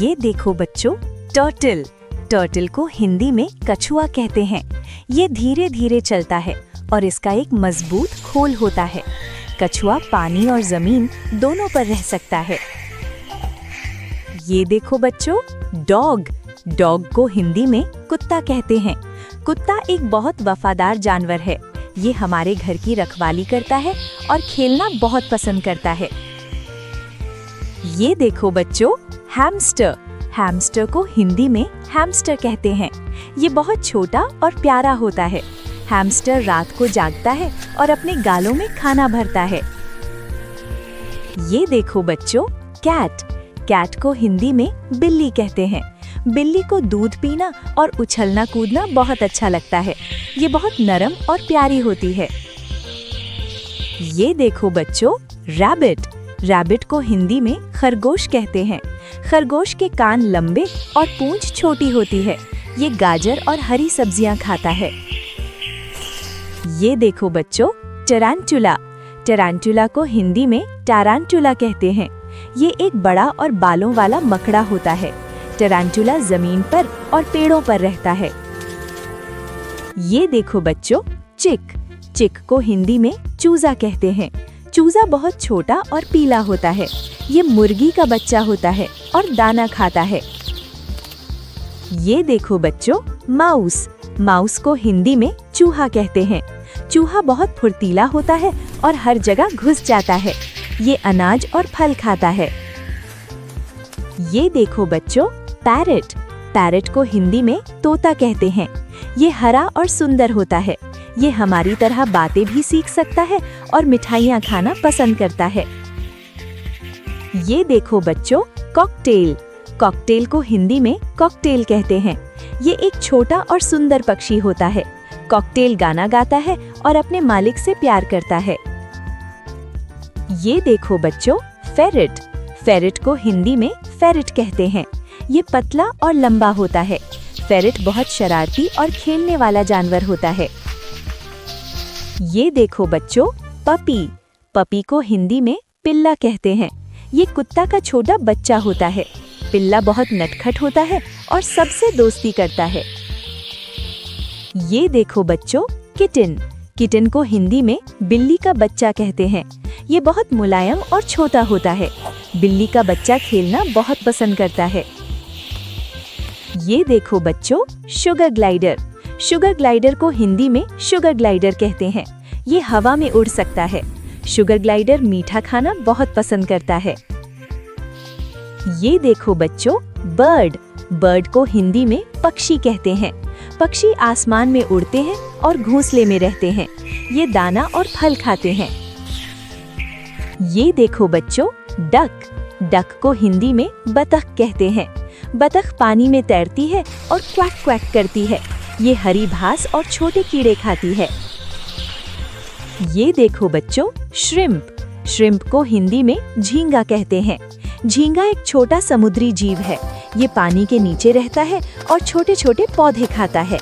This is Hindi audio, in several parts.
ये देखो बच्चों, टर्टल। टर्टल को हिंदी में कछुआ कहते हैं। ये धीरे धीरे चलता है और इसका एक मजबूत खोल होता है। कछुआ पानी और जमीन दोनों पर रह सकता है। ये देखो बच्चों, डॉग। डॉग को हिंदी में कुत्ता कहते हैं। कुत्ता एक बहुत वफादार जानवर है। ये हमारे घर की रखवाली करता है और खेलना बहुत पसंद करता है। ये देखो बच्चों, हैमस्टर। हैमस्टर को हिंदी में हैमस्टर कहते हैं। ये बहुत छोटा और प्यारा होता है। हैमस्टर रात को जागता है और अपने गालों में खाना भरता है। ये देखो बच्चों, कैट। कैट को हिंदी में बिल्ली कहते हैं। बिल्ली को दूध पीना और उछलना कूदना बहुत अच्छा लगता है। ये बहुत नरम और प्यारी होती है। ये देखो बच्चों, रैबिट। रैबिट को हिंदी में खरगोश कहते हैं। खरगोश के कान लंबे और पूंछ छोटी होती है। ये गाजर और हरी सब्जियां खाता है। ये देखो बच्चों, टैरांटुला। टैरांटुला को हिंदी में टारांटुला कहते हैं। ये एक बड़ा और बालों वाला मकड़ा होता है। टैरांटुला जमीन पर और पेड़ों पर रहता है। ये देखो बच्चों, चिक। चिक को हिंदी में चूजा कहते हैं। चूजा बहुत छोटा और पीला होता है। ये मुर्गी का बच्चा होता है और दाना खाता है। ये देखो बच्चों, माउस। माउस को हिंदी में चूहा कहते हैं। चूहा बहुत फुर्तीला होता है और हर जगह घुस जाता है। ये अनाज और फल खाता है। ये देखो बच्चों, पैरट। पैरट को हिंदी में तोता कहते हैं। ये हरा और सुंदर होता है। ये हमारी तरह बातें भी सीख सकता है और मिठाइयाँ खाना पसंद करता है। ये देखो बच्चों, कॉकटेल। कॉकटेल को हिंदी में कॉकटेल कहते हैं। ये एक छोटा और सुंदर पक्षी होता है। कॉकटेल गाना गाता है और अपने मालिक से प्यार करता है। ये देखो बच्चों, फेरेट। फेरेट को हिंदी में फेरेट कहते हैं। ये पतला और लंबा होता है। फेरेट बहुत शरारती और खेलने वाला जानवर होता है। ये देखो बच्चों, पपी। पपी को हिंदी में पिल्ला कहते हैं। ये कुत्ता का छोटा बच्चा होता है। पिल्ला बहुत नटखट होता है और सबसे दोस्ती करता है। ये देखो बच्चों, किटन। किटन को हिंदी में बिल्ली का बच्चा कहते हैं। ये बहुत मुलायम और छोटा होता है। बिल्ली का बच्चा खेलना बहुत पसंद करता है। ये देखो बच्चों, शुगर ग्लाइडर। शुगर ग्लाइडर को हिंदी में शुगर ग्लाइडर कहते हैं। ये हवा में उड़ सकता है। शुगर ग्लाइडर मीठा खाना बहुत पसंद करता है। ये देखो बच्चों, बर्ड। बर्ड को हिंदी में पक्षी कहते हैं। पक्षी आसमान में उड़ते हैं और घोंसले में रहते हैं। ये दाना और फल खाते हैं। ये देखो बच्चों, डक। डक को हिंदी में बतख कहते हैं। बतख पानी में तैरती है और क्वैक क्वैक करती है। ये हरी घास और छोटे कीड़े खाती है। ये देखो बच्चों, श्रिम्प। श्रिम्प को हिंदी में झींगा कहते हैं। झींगा एक छोटा समुद्री जीव है। ये पानी के नीचे रहता है और छोटे छोटे पौधे खाता है।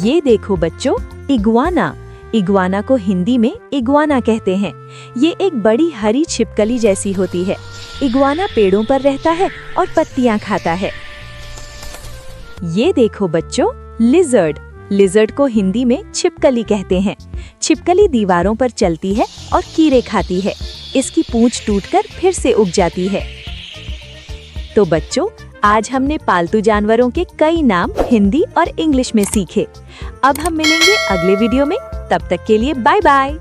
ये देखो बच्चों, इग्वाना। इग्वाना को हिंदी में इग्वाना कहते हैं। ये एक बड़ी हरी छिपकली जैसी होती है। इग्वाना पेड़ों पर रहता है और पत्तियां खाता है। ये देखो बच्चों, लिजर्ड। लिजर्ड को हिंदी में छिपकली कहते हैं। छिपकली दीवारों पर चलती है और कीड़े खाती है। इसकी पूंछ टूटकर फिर से उग जाती है। तो बच्चों, आज हमने पालतू जानवरों के कई नाम हिंदी और इंग्लिश में सीखे। अब हम मिलेंगे अगले वीडियो में। तब तक के लिए बाय बाय।